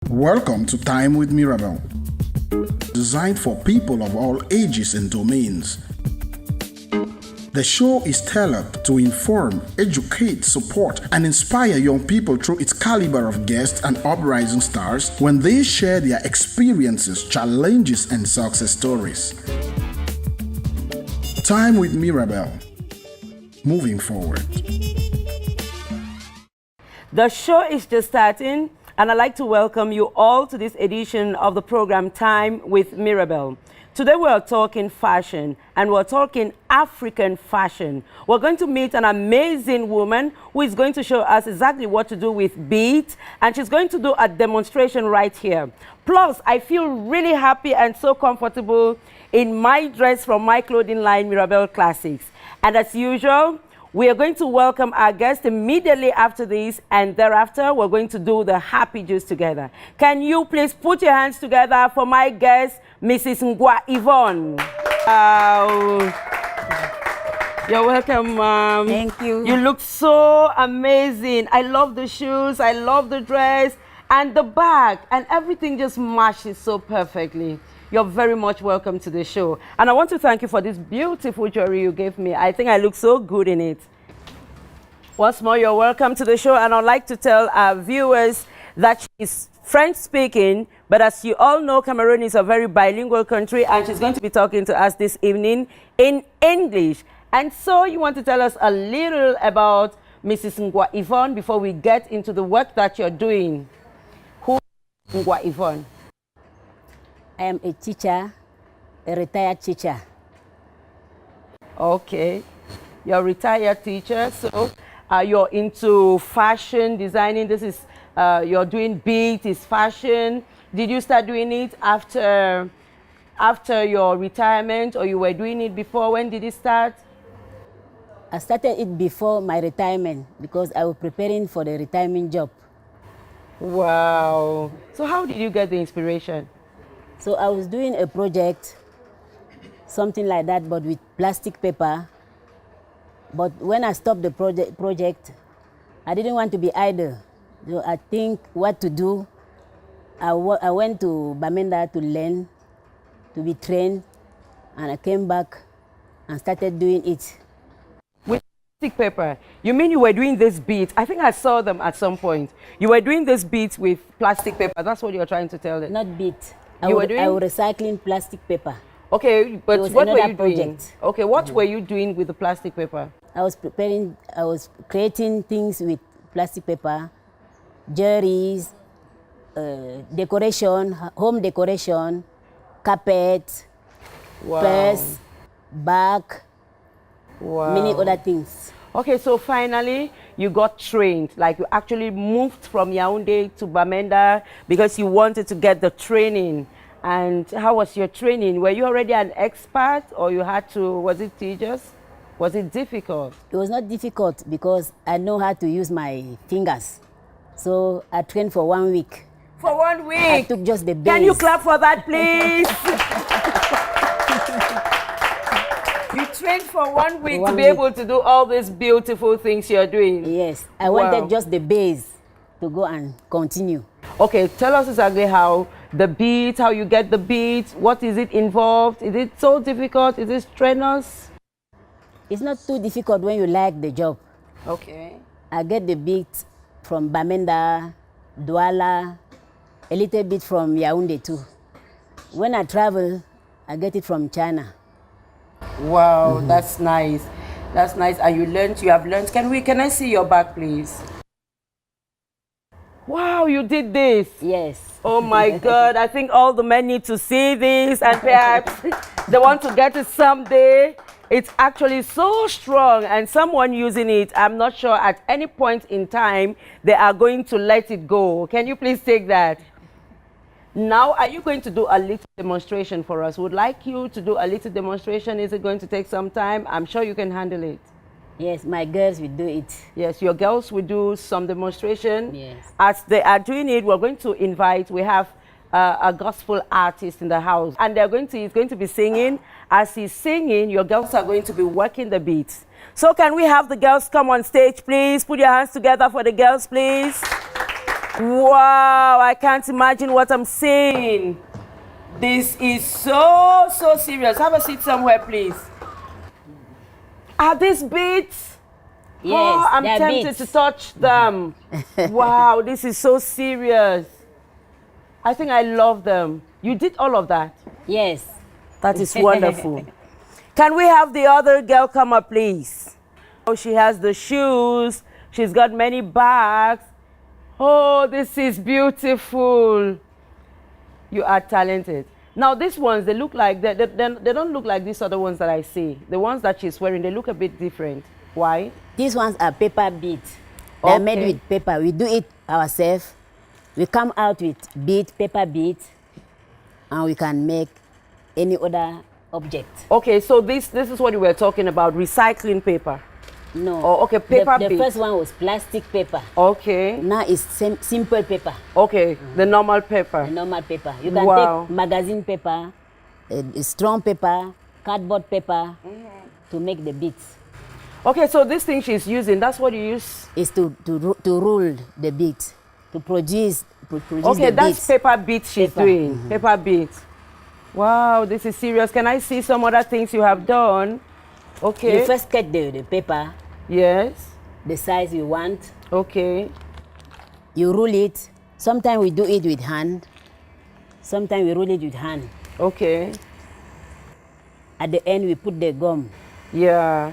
Welcome to Time with Mirabel, designed for people of all ages and domains. The show is tailored to inform, educate, support, and inspire young people through its caliber of guests and uprising stars when they share their experiences, challenges, and success stories. Time with Mirabel. Moving forward. The show is just starting, and I'd like to welcome you all to this edition of the program Time with Mirabel. Today we are talking fashion, and we're talking African fashion. We're going to meet an amazing woman who is going to show us exactly what to do with beads, and she's going to do a demonstration right here. Plus, I feel really happy and so comfortable in my dress from my clothing line, Mirabel Classics. And as usual, we are going to welcome our guest immediately after this, and thereafter we're going to do the happy juice together. Can you please put your hands together for my guest, Mrs. Ngwa Yvonne. You're welcome, Mom. Thank you. You look so amazing. I love the shoes, I love the dress, and the bag, and everything just matches so perfectly. You're very much welcome to the show. And I want to thank you for this beautiful jewelry you gave me. I think I look so good in it. Once more, you're welcome to the show, and I'd like to tell our viewers that she's French-speaking, but as you all know, Cameroon is a very bilingual country, and she's going to be talking to us this evening in English. And so you want to tell us a little about Mrs. Ngwa Yvonne before we get into the work that you're doing. Who is Ngwa Yvonne? I am a teacher, a retired teacher. Okay, you're a retired teacher, so you're into fashion designing. This is you're doing beads, is fashion. Did you start doing it after your retirement, or you were doing it before? When did it start? I started it before my retirement because I was preparing for the retirement job. Wow. So how did you get the inspiration? So I was doing a project, something like that, but with plastic paper. But when I stopped the project, I didn't want to be idle. So I think what to do. I went to Bamenda to learn, to be trained, and I came back and started doing it. With plastic paper? You mean you were doing these beads? I think I saw them at some point. You were doing these beads with plastic paper. That's what you're trying to tell them. Not beads. I was recycling plastic paper. Okay, but what were you doing? Project. Okay, what were you doing with the plastic paper? I was creating things with plastic paper, jewelries, decoration, home decoration, carpet, purse, bag, many other things. Okay, so finally you got trained, like you actually moved from Yaoundé to Bamenda because you wanted to get the training. And how was your training? Were you already an expert, or you had to, was it tedious? Was it difficult? It was not difficult because I know how to use my fingers. So I trained for 1 week. For 1 week? I took just the base. Can you clap for that, please? You trained for 1 week to be able to do all these beautiful things you're doing. Yes, I wanted just the base to go and continue. Okay, tell us exactly how the beads, how you get the beads, what is it involved? Is it so difficult? Is it strenuous? It's not too difficult when you like the job. Okay. I get the beads from Bamenda, Douala, a little bit from Yaoundé too. When I travel, I get it from China. Wow, that's nice. That's nice. And you have learned. Can I see your back, please? Wow, you did this. Yes. Oh my God, I think all the men need to see this, and perhaps they want to get it someday. It's actually so strong, and someone using it, I'm not sure at any point in time they are going to let it go. Can you please take that? Now, are you going to do a little demonstration for us? Would like you to do a little demonstration. Is it going to take some time? I'm sure you can handle it. Yes, my girls will do it. Yes, your girls will do some demonstration. Yes. As they are doing it, we're going to invite, we have a gospel artist in the house, and he's going to be singing. As he's singing, your girls are going to be working the beats. So can we have the girls come on stage, please? Put your hands together for the girls, please. Wow, I can't imagine what I'm seeing. This is so serious. Have a seat somewhere, please. Are these beads? Yes, oh, I'm they're tempted beads. to touch them. Wow, this is so serious. I think I love them. You did all of that? Yes. That is wonderful. Can we have the other girl come up, please? Oh, she has the shoes. She's got many bags. Oh, this is beautiful. You are talented. Now, these ones, they look like, they don't look like these other ones that I see. The ones that she's wearing, they look a bit different. Why? These ones are paper beads. They are made with paper. We do it ourselves. We come out with paper beads, and we can make any other object. Okay, so this is what you were talking about, recycling paper. No. Oh, okay, paper The beads. first one was plastic paper. Okay. Now it's simple paper. Okay, the normal paper. The normal paper. You can take magazine paper, strong paper, cardboard paper to make the beads. Okay, so this thing she's using, that's what you use? Is to rule the beads, to produce okay, the that's beads. paper beads she's doing. Paper beads. Wow, this is serious. Can I see some other things you have done? Okay. You first cut the paper. Yes. The size you want. Okay. You rule it. Sometimes we do it with hand. Sometimes we rule it with hand. Okay. At the end, we put the gum. Yeah.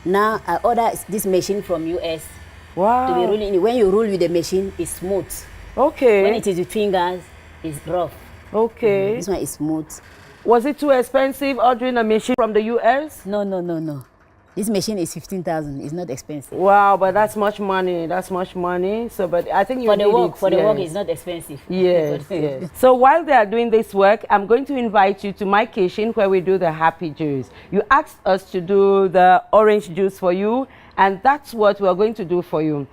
Now, I order this machine from US. Wow. To be ruling. When you rule with the machine, it's smooth. Okay. When it is with fingers, it's rough. Okay. This one is smooth. Was it too expensive ordering a machine from the US? No. This machine is 15,000. It's not expensive. Wow, but that's much money. That's much money. So, but I think you for need the work. it. For the work, it's not expensive. Yes, yes. So while they are doing this work, I'm going to invite you to my kitchen where we do the happy juice. You asked us to do the orange juice for you, and that's what we're going to do for you.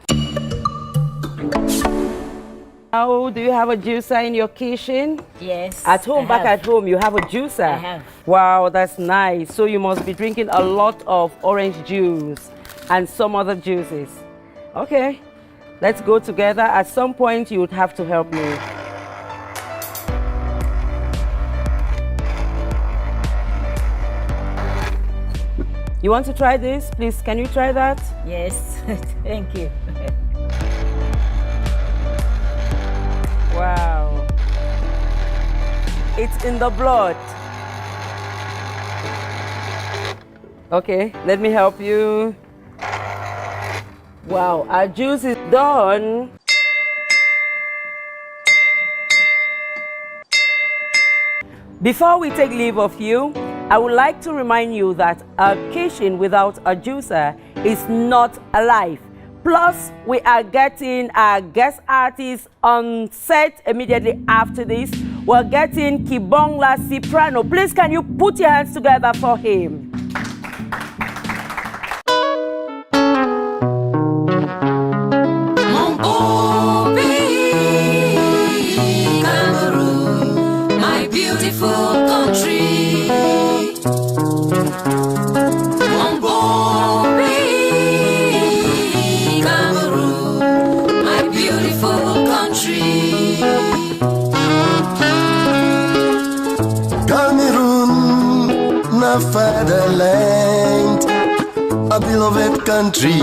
Now, do you have a juicer in your kitchen? Yes. At home, back at home, you have a juicer? I have. Wow, that's nice. So you must be drinking a lot of orange juice and some other juices. Okay, let's go together. At some point, you would have to help me. You want to try this? Please, can you try that? Yes. Thank you. Wow. It's in the blood. Okay, let me help you. Wow, our juice is done. Before we take leave of you, I would like to remind you that a kitchen without a juicer is not alive. Plus, we are getting our guest artist on set immediately after this. We're getting Kibungla Sciprano. Please, can you put your hands together for him? Cameroon, my beautiful country. Cameroon, my beautiful country. Cameroon, my fatherland, a beloved country,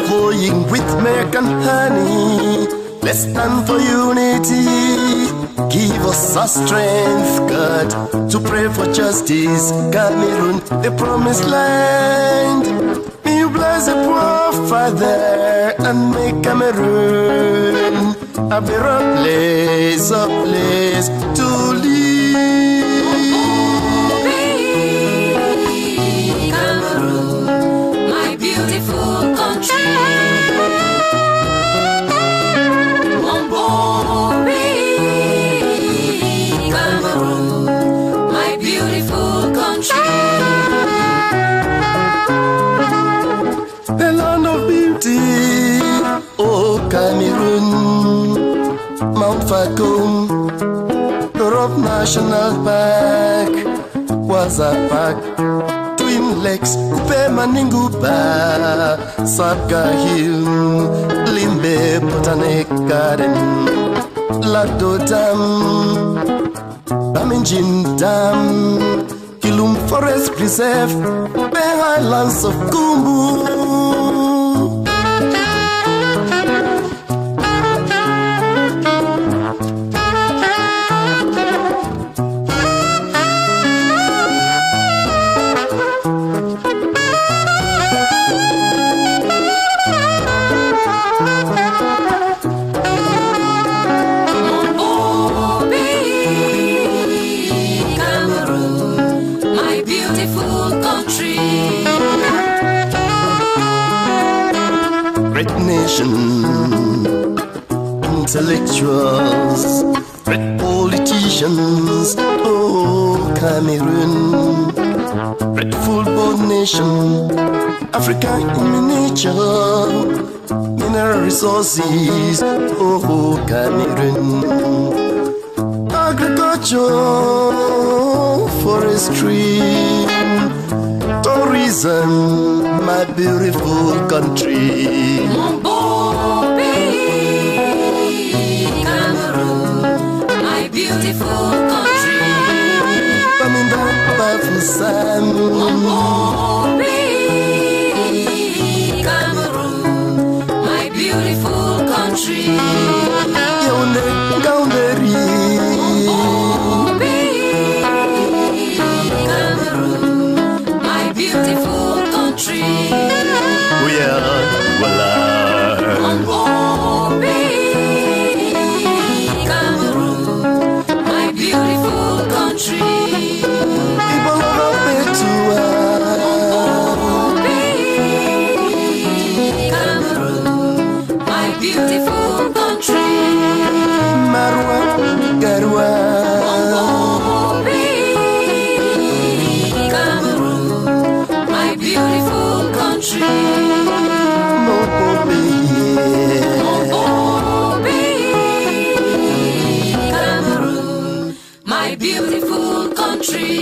flowing with milk and honey. Let's stand for unity. Give us a strength, God, to pray for justice. Cameroon, the promised land. May you bless the poor father and make Cameroon a better place, a place to live. Cameroon, my beautiful country. Cameroon, my beautiful country. The land of beauty, oh Cameroon, Mount Falcon, Europe National Park, was a park, Twin Lex Pema Ninguba Sabga Hill Limbe Botanic Garden Lado Dam Baminjin Dam Kilum Forest Reserve Bay Highlands of Kumbu. Intellectuals, great politicians, oh Cameroon, great football nation, Africa in miniature, mineral resources, oh Cameroon, agriculture, forestry, tourism, my beautiful country. Beautiful country, Cameroon, my beautiful country. Cameroon, my beautiful country. We are Beautiful country, Cameroon, my beautiful country. Marwa Garwa Cameroon, my beautiful country. Cameroon, my beautiful country.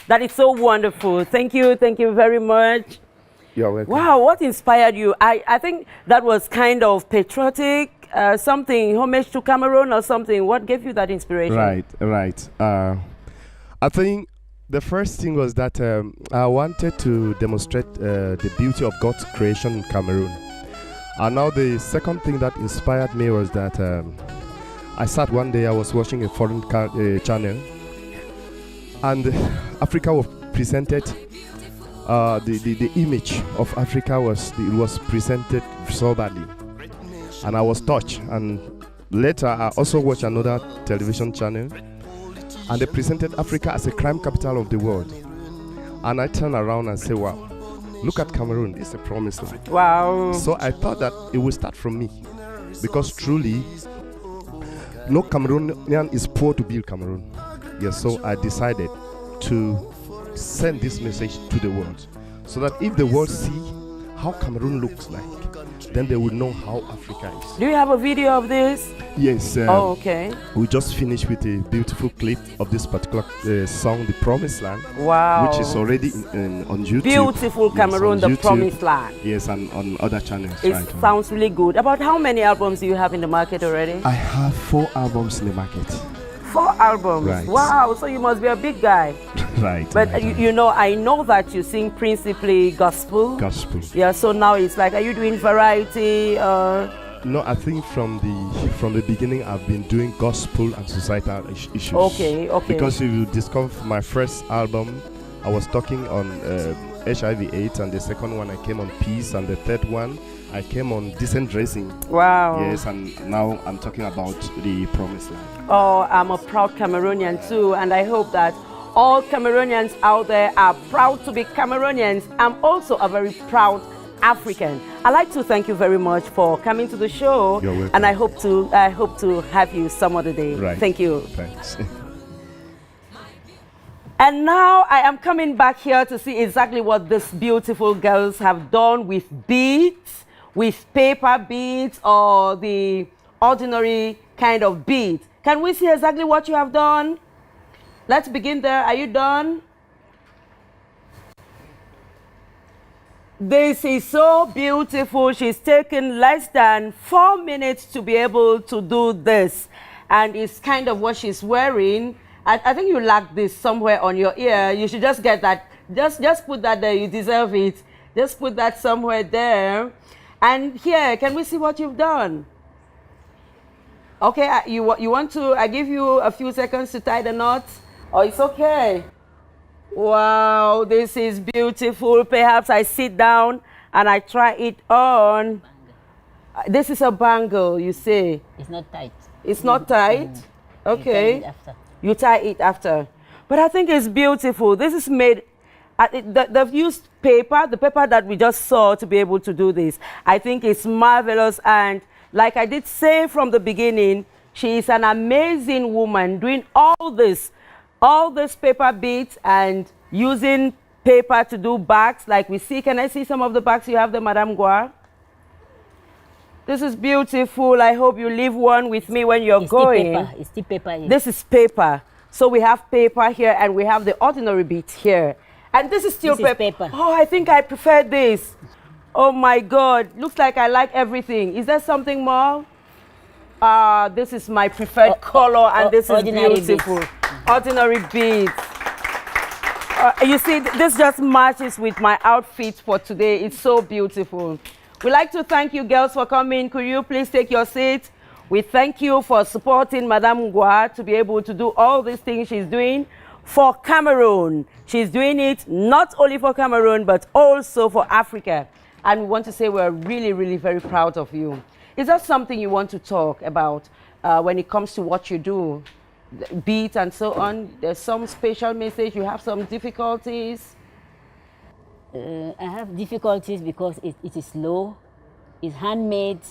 That is so wonderful. Thank you very much. You're welcome. Wow, what inspired you? I think that was kind of patriotic, something, homage to Cameroon or something. What gave you that inspiration? Right. I think the first thing was that I wanted to demonstrate the beauty of God's creation in Cameroon. And now the second thing that inspired me was that I sat one day, I was watching a foreign channel, and Africa was presented. The image of Africa was presented soberly, and I was touched. And later, I also watched another television channel, and they presented Africa as a crime capital of the world. And I turned around and said, "Wow, look at Cameroon! It's a promised land." Wow. So I thought that it would start from me, because truly, no Cameroonian is poor to build Cameroon. Yes, so I decided to send this message to the world, so that if the world see how Cameroon looks like, then they will know how Africa is. Do you have a video of this? Yes. Oh, okay. We just finished with a beautiful clip of this particular song, The Promised Land. Wow. Which is already on YouTube. Beautiful Cameroon, yes, The YouTube, Promised Land. Yes, and on other channels. It right, sounds really good. About how many albums do you have in the market already? I have 4 albums in the market. 4 albums. Right. Wow, so you must be a big guy. Right. But right. you know, I know that you sing principally gospel. Gospel. Yeah, so now it's like, are you doing variety? No, I think from the beginning I've been doing gospel and societal issues. Okay. Because if you discover my first album, I was talking on HIV/AIDS, and the second one I came on peace, and the third one I came on decent dressing. Wow. Yes, and now I'm talking about the Promised Land. Oh, I'm a proud Cameroonian too, and I hope that all Cameroonians out there are proud to be Cameroonians. I'm also a very proud African. I'd like to thank you very much for coming to the show. You're welcome. And I hope to have you some other day. Right. Thank you. Thanks. And now I am coming back here to see exactly what these beautiful girls have done with beads, with paper beads or the ordinary kind of beads. Can we see exactly what you have done? Let's begin there. Are you done? This is so beautiful. She's taken less than 4 minutes to be able to do this. And it's kind of what she's wearing. I think you lack this somewhere on your ear. You should just get that. Just put that there. You deserve it. Just put that somewhere there. And here, can we see what you've done? Okay, you want to, I give you a few seconds to tie the knot? Oh, it's okay. Wow, this is beautiful. Perhaps I sit down and I try it on. This is a bangle, you say? It's not tight. It's not tight? Okay. You tie it after. You tie it after. But I think it's beautiful. This is made, they've used paper, the paper that we just saw to be able to do this. I think it's marvelous. And like I did say from the beginning, she is an amazing woman doing all these paper beads and using paper to do bags like we see. Can I see some of the bags you have there, Madame Ngwa? This is beautiful. I hope you leave one with me when you're going. It's still paper. Yes. This is paper. So we have paper here and we have the ordinary bead here. And this is still paper. Oh, I think I prefer this. Oh my God. Looks like I like everything. Is there something more? This is my preferred color and this is beautiful. Beads. Ordinary beads. You see, this just matches with my outfit for today. It's so beautiful. We'd like to thank you girls for coming. Could you please take your seat? We thank you for supporting Madame Ngwa to be able to do all these things she's doing for Cameroon. She's doing it not only for Cameroon, but also for Africa. And we want to say we're really, really very proud of you. Is that something you want to talk about when it comes to what you do? Beats and so on. There's some special message. You have some difficulties. I have difficulties because it is slow, it's handmade,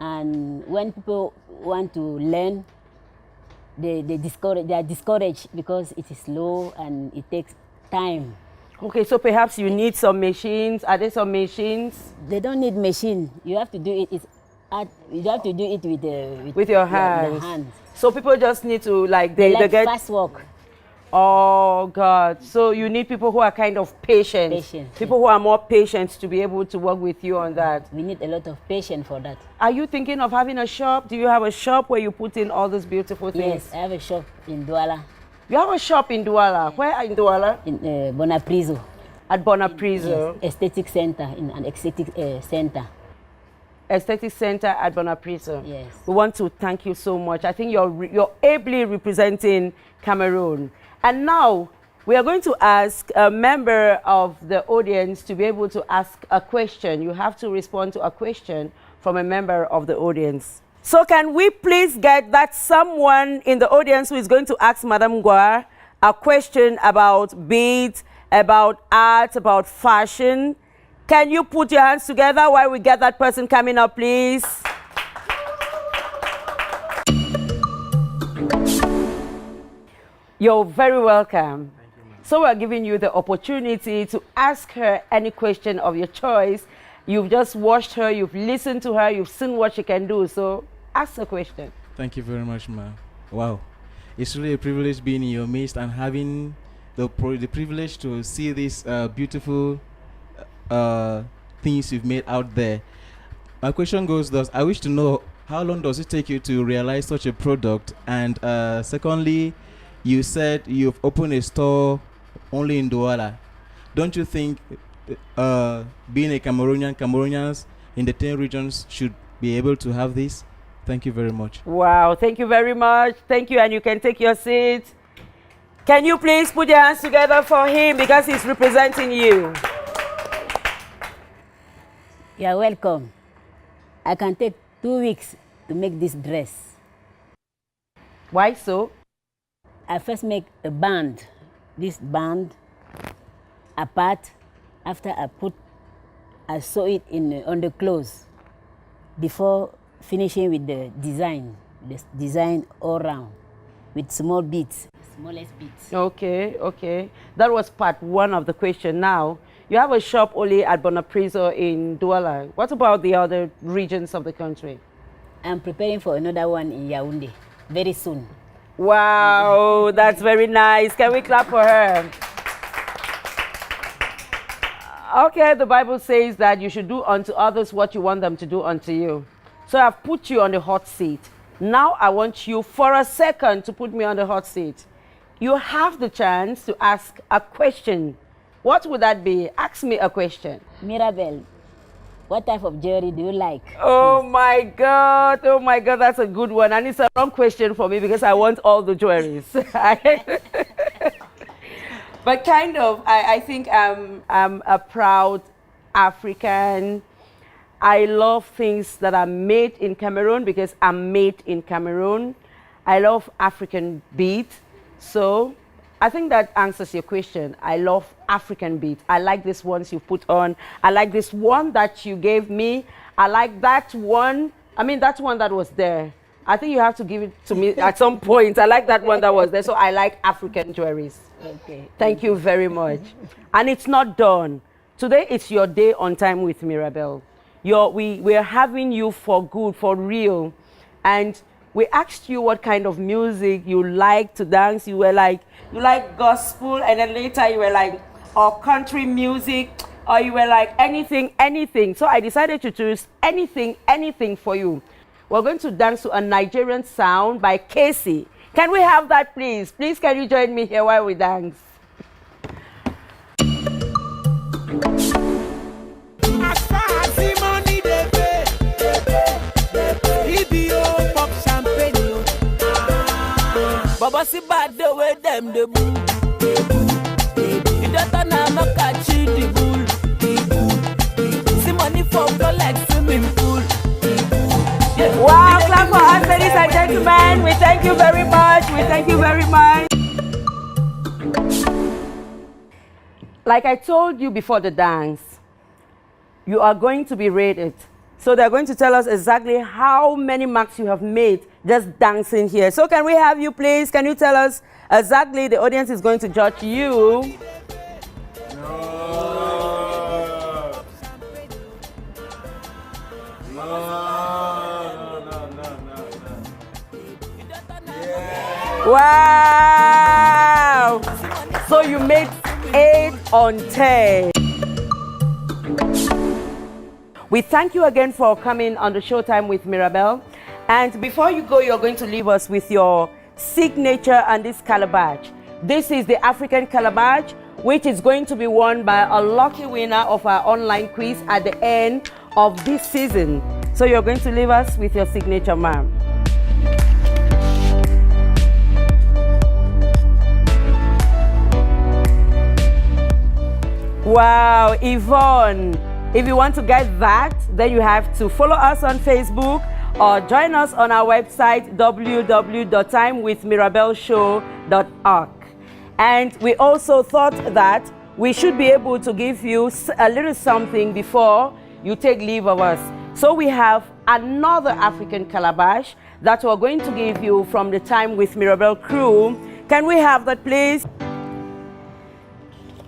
and when people want to learn, they are discouraged because it is slow and it takes time. Okay, so perhaps you need some machines. Are there some machines? They don't need machine. You have to do it. You have to do it with your hands. The hands. So people just need to like they get fast work. Oh God! So you need people who are kind of patient. People who are more patient to be able to work with you on that. We need a lot of patience for that. Are you thinking of having a shop? Do you have a shop where you put in all these beautiful things? Yes, I have a shop in Douala. You have a shop in Douala. Where in Douala? In Bonapriso. At Bonapriso. Yes, aesthetic center, in an aesthetic center. Aesthetic Center at Bonapriso. Yes. We want to thank you so much. I think you're ably representing Cameroon. And now we are going to ask a member of the audience to be able to ask a question. You have to respond to a question from a member of the audience. So can we please get that someone in the audience who is going to ask Madame Ngwa a question about beads, about art, about fashion? Can you put your hands together while we get that person coming up, please? You're very welcome. Thank you, ma'am. So we're giving you the opportunity to ask her any question of your choice. You've just watched her, you've listened to her, you've seen what she can do. So ask a question. Thank you very much, ma'am. Wow. It's really a privilege being in your midst and having the privilege to see these beautiful things you've made out there. My question goes thus: I wish to know how long does it take you to realize such a product? And secondly, you said you've opened a store only in Douala. Don't you think being a Cameroonians in the 10 regions should be able to have this? Thank you very much. Wow, thank you very much. Thank you, and you can take your seat. Can you please put your hands together for him because he's representing you? You're welcome. I can take 2 weeks to make this dress. Why so? I first make a band, this band apart. After I sew it on the clothes before finishing with the design all round with small beads, smallest beads. Okay, okay. That was part one of the question. Now, you have a shop only at Bonapriso in Douala. What about the other regions of the country? I'm preparing for another one in Yaoundé. very soon. Wow, that's very nice. Can we clap for her? Okay, the Bible says that you should do unto others what you want them to do unto you. So I've put you on the hot seat. Now I want you for a second to put me on the hot seat. You have the chance to ask a question. What would that be? Ask me a question. Mirabel, what type of jewelry do you like? Oh my God, that's a good one. And it's a wrong question for me because I want all the jewelries. But kind of, I think I'm a proud African. I love things that are made in Cameroon because I'm made in Cameroon. I love African beat. So I think that answers your question. I love African beat. I like this ones you put on. I like this one that you gave me. I like that one. I mean, that one that was there. I think you have to give it to me at some point. I like that one that was there. So I like African jewelries. Okay. Thank you very much. And it's not done. Today it's your day on Time with Mirabel. We're having you for good, for real. And we asked you what kind of music you like to dance. You were like, you like gospel, and then later you were like, or country music, or you were like anything. So I decided to choose anything for you. We're going to dance to a Nigerian sound by Casey. Can we have that, please? Please, can you join me here while we dance? Baba si bad the way them the bull. You don't know no catch the bull. See money for go like swimming pool. Wow, clap for us, ladies and gentlemen. We thank you very much. We thank you very much. Like I told you before the dance, you are going to be rated. So they're going to tell us exactly how many marks you have made just dancing here. So can we have you, please? Can you tell us exactly? The audience is going to judge you. Wow! So you made 8 on 10. We thank you again for coming on the Showtime with Mirabel. And before you go, you're going to leave us with your signature and this calabash. This is the African calabash, which is going to be won by a lucky winner of our online quiz at the end of this season. So you're going to leave us with your signature, ma'am. Wow, Yvonne. If you want to get that, then you have to follow us on Facebook or join us on our website, www.timewithmirabelshow.org. And we also thought that we should be able to give you a little something before you take leave of us. So we have another African calabash that we're going to give you from the Time with Mirabel crew. Can we have that, please?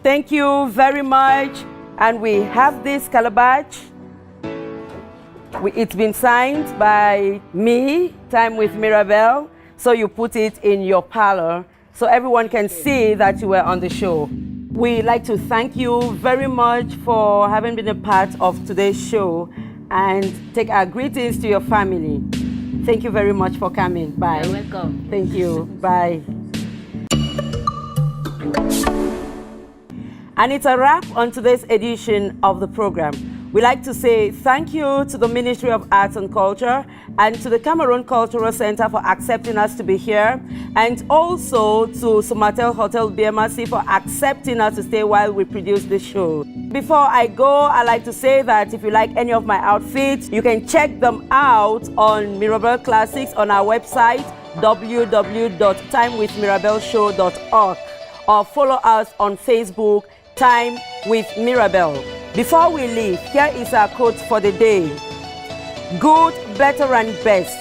Thank you very much. And we have this calabash. It's been signed by me, Time with Mirabel. So you put it in your parlor so everyone can see that you were on the show. We'd like to thank you very much for having been a part of today's show and take our greetings to your family. Thank you very much for coming. Bye. You're welcome. Thank you. Bye. And it's a wrap on today's edition of the program. We'd like to say thank you to the Ministry of Arts and Culture and to the Cameroon Cultural Center for accepting us to be here, and also to Somatel Hotel BMRC for accepting us to stay while we produce this show. Before I go, I'd like to say that if you like any of my outfits, you can check them out on Mirabel Classics on our website, www.timewithmirabelshow.org, or follow us on Facebook, Time with Mirabel. Before we leave, here is our quote for the day. Good, better, and best.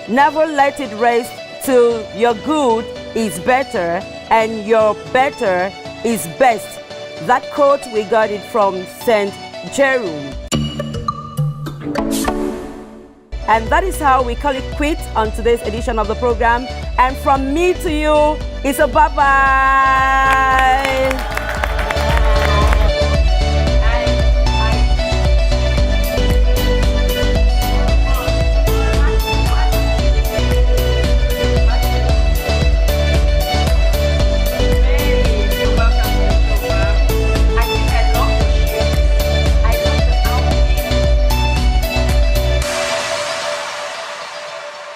Never let it rest till your good is better and your better is best. That quote, we got it from St. Jerome. And that is how we call it quit on today's edition of the program. And from me to you, it's a bye-bye.